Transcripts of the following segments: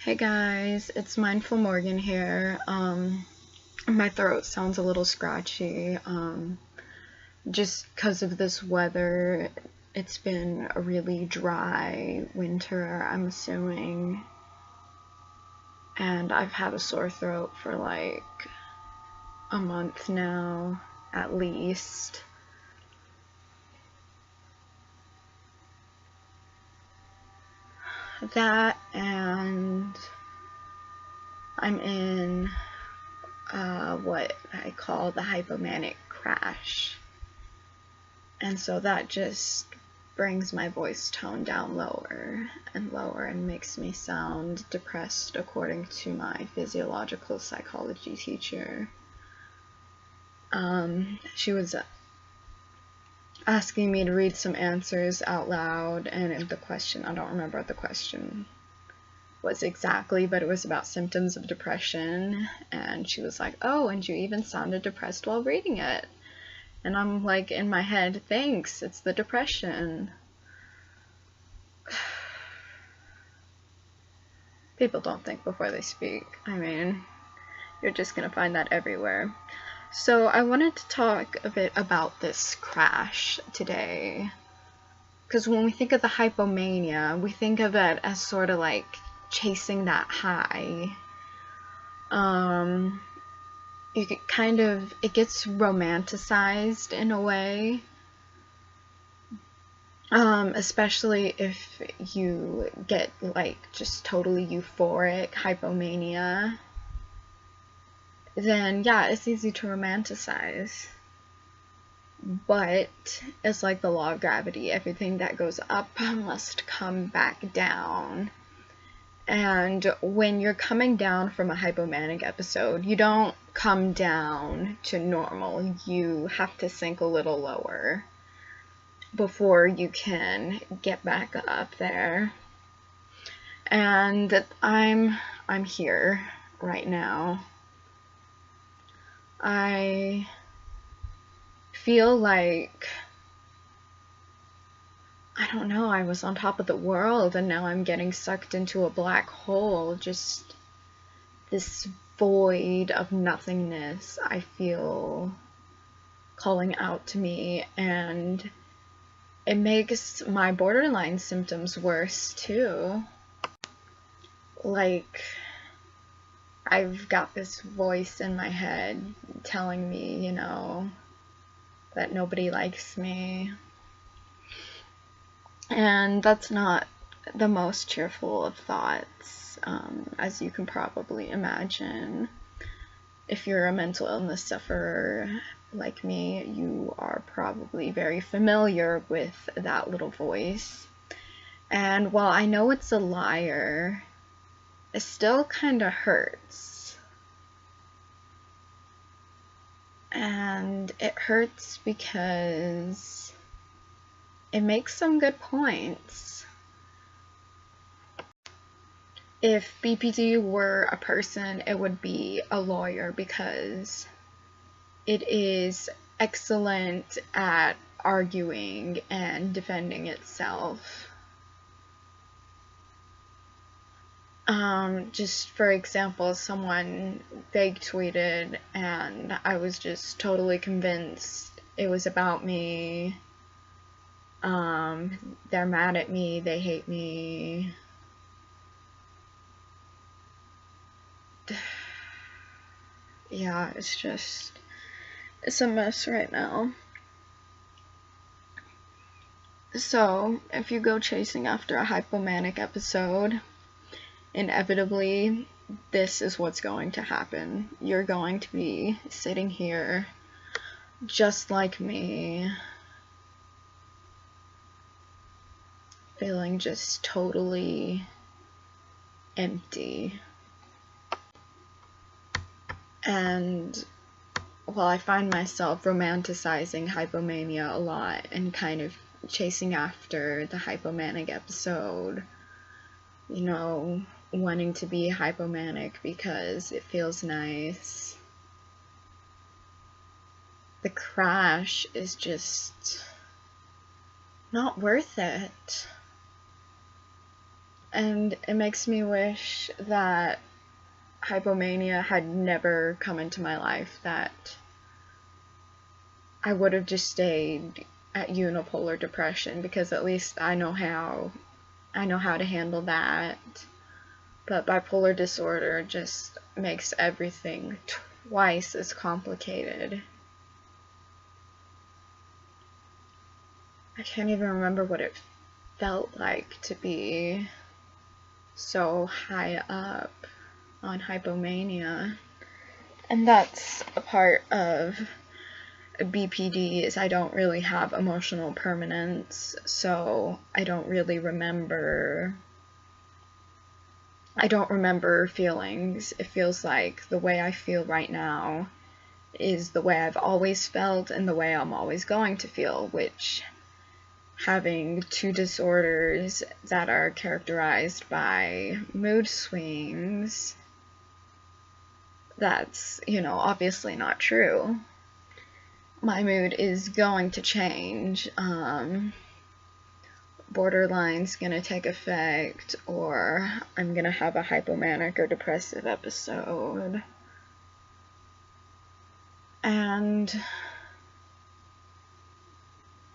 Hey guys, it's Mindful Morgan here. My throat sounds a little scratchy, just because of this weather. It's been a really dry winter, I'm assuming, and I've had a sore throat for like a month now, at least. That, and I'm in what I call the hypomanic crash. And so that just brings my voice tone down lower and lower and makes me sound depressed, according to my physiological psychology teacher. She was asking me to read some answers out loud, and the question, I don't remember what the question was exactly, but it was about symptoms of depression, and she was like, "Oh, and you even sounded depressed while reading it." And I'm like, in my head, thanks, it's the depression. People don't think before they speak. I mean, you're just gonna find that everywhere. So I wanted to talk a bit about this crash today, because when we think of the hypomania, we think of it as sort of like chasing that high. It gets romanticized in a way, especially if you get like just totally euphoric hypomania, then yeah, it's easy to romanticize. But it's like the law of gravity, everything that goes up must come back down. And when you're coming down from a hypomanic episode, you don't come down to normal. You have to sink a little lower before you can get back up there. And I'm here right now. I feel like, I don't know, I was on top of the world and now I'm getting sucked into a black hole, just this void of nothingness I feel calling out to me, and it makes my borderline symptoms worse too. Like, I've got this voice in my head telling me, that nobody likes me. And that's not the most cheerful of thoughts, as you can probably imagine. If you're a mental illness sufferer like me, you are probably very familiar with that little voice. And while I know it's a liar, it still kind of hurts. And it hurts because it makes some good points. If BPD were a person, it would be a lawyer, because it is excellent at arguing and defending itself. Just for example, someone fake tweeted and I was just totally convinced it was about me. They're mad at me, they hate me. Yeah, it's a mess right now. So, if you go chasing after a hypomanic episode, inevitably, this is what's going to happen. You're going to be sitting here just like me, feeling just totally empty. And while I find myself romanticizing hypomania a lot and kind of chasing after the hypomanic episode, wanting to be hypomanic because it feels nice, the crash is just not worth it. And it makes me wish that hypomania had never come into my life, that I would have just stayed at unipolar depression, because at least I know how to handle that. But bipolar disorder just makes everything twice as complicated. I can't even remember what it felt like to be so high up on hypomania. And that's a part of BPD, is I don't really have emotional permanence, so I don't remember feelings. It feels like the way I feel right now is the way I've always felt and the way I'm always going to feel, which, having two disorders that are characterized by mood swings, that's, obviously not true. My mood is going to change. Borderline's gonna take effect, or I'm gonna have a hypomanic or depressive episode. And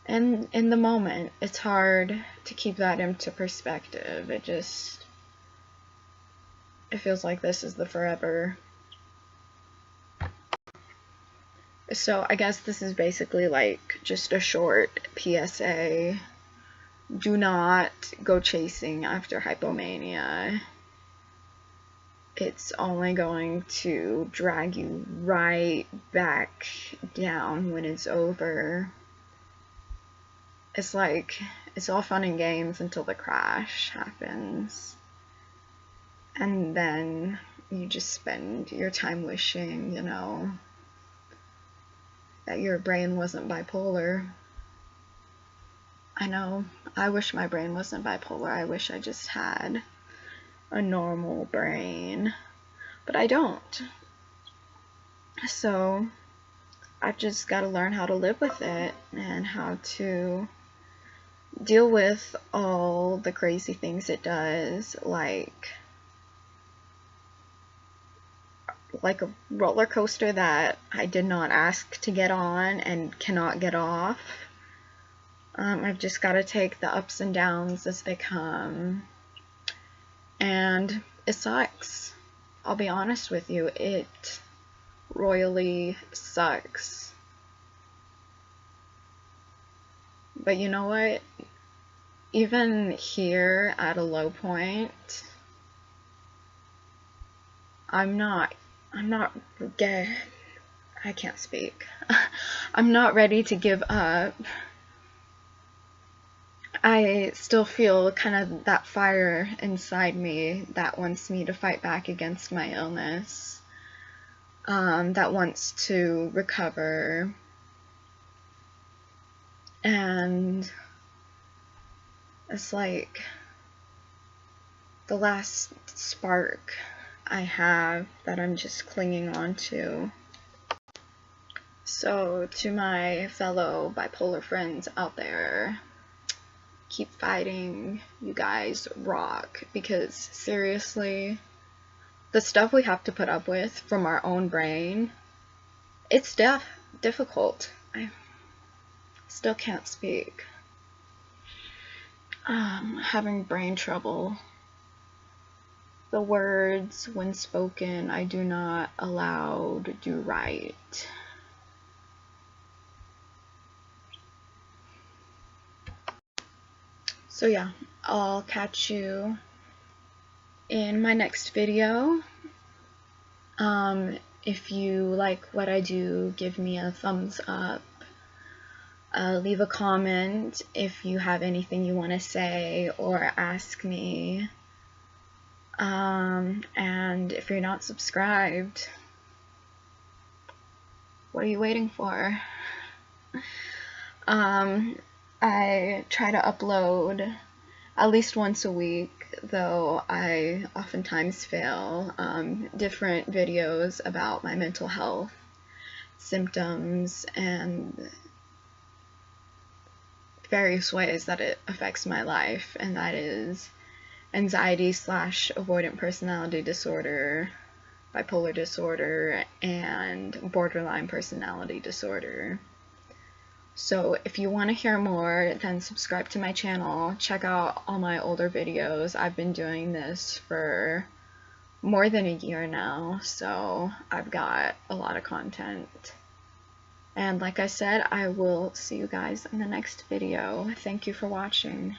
in the moment, it's hard to keep that into perspective. It feels like this is the forever. So I guess this is basically like just a short PSA. Do not go chasing after hypomania. It's only going to drag you right back down when it's over. It's like, it's all fun and games until the crash happens. And then you just spend your time wishing, that your brain wasn't bipolar. I know, I wish my brain wasn't bipolar. I wish I just had a normal brain, but I don't. So I've just got to learn how to live with it and how to deal with all the crazy things it does, like a roller coaster that I did not ask to get on and cannot get off. I've just got to take the ups and downs as they come. And it sucks. I'll be honest with you, it royally sucks. But you know what? Even here at a low point, I'm not gay. I can't speak. I'm not ready to give up. I still feel kind of that fire inside me that wants me to fight back against my illness, that wants to recover. And it's like the last spark I have that I'm just clinging on to. So to my fellow bipolar friends out there, keep fighting. You guys rock. Because seriously, the stuff we have to put up with from our own brain, it's difficult. I still can't speak. Having brain trouble. The words, when spoken, I do not allow to do right. So yeah, I'll catch you in my next video. If you like what I do, give me a thumbs up. Leave a comment if you have anything you want to say or ask me. And if you're not subscribed, what are you waiting for? I try to upload at least once a week, though I oftentimes fail, different videos about my mental health symptoms and various ways that it affects my life, and that is anxiety / avoidant personality disorder, bipolar disorder, and borderline personality disorder. So if you want to hear more, then subscribe to my channel. Check out all my older videos. I've been doing this for more than a year now, so I've got a lot of content. And like I said, I will see you guys in the next video. Thank you for watching.